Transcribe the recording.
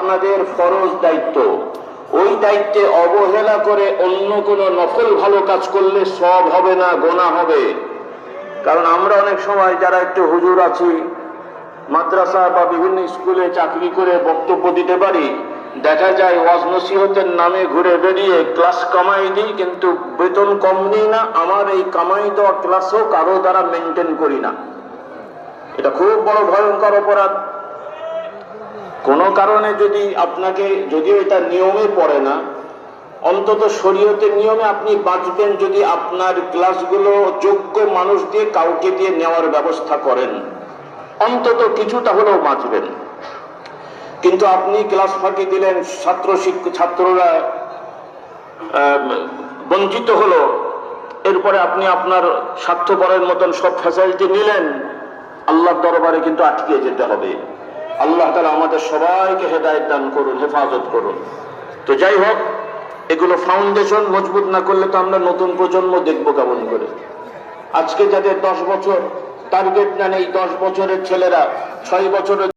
আপনাদের ফরজ দায়িত্ব। ওই দায়িত্বে অবহেলা করে অন্য কোনো নফল ভালো কাজ করলে সব হবে না, গোনা হবে। কারণ আমরা অনেক সময় যারা একটু হুজুর আছি, মাদ্রাসা বা বিভিন্ন স্কুলে চাকরি করে বক্তব্য দিতে পারি, দেখা যায় ওয়াজ নসিহতের নামে ঘুরে বেরিয়ে ক্লাস কামাই দিই, কিন্তু বেতন কম নিই না। আমার এই কামাই দেওয়া ক্লাসও কারো দ্বারা মেনটেন করি না। এটা খুব বড় ভয়ঙ্কর অপরাধ। কোনো কারণে যদি আপনাকে, যদিও এটা নিয়মে পড়ে না, অন্তত শরীয়তের নিয়মে আপনি বাঁচবেন যদি আপনার ক্লাসগুলো যোগ্য মানুষ দিয়ে, কাউকে দিয়ে নেওয়ার ব্যবস্থা করেন, অন্তত কিছুটা হলেও বাঁচবেন। কিন্তু আপনি ক্লাস ফাঁকি দিলেন, ছাত্ররা বঞ্চিত হলো, এরপরে আপনি আপনার স্বার্থপরের মতন সব ফ্যাসিলিটি নিলেন, আল্লাহর দরবারে কিন্তু আটকে যেতে হবে। আল্লাহ তাআলা আমাদের সবাইকে হেদায়েত দান করুন, হেফাজত করুন। তো যাই হোক, এগুলো ফাউন্ডেশন মজবুত না করলে তো আমরা নতুন প্রজন্ম দেখবো কেমন করে। আজকে যাদের 10 বছর টার্গেট নেন, এই 10 বছরের ছেলেরা 6 বছরের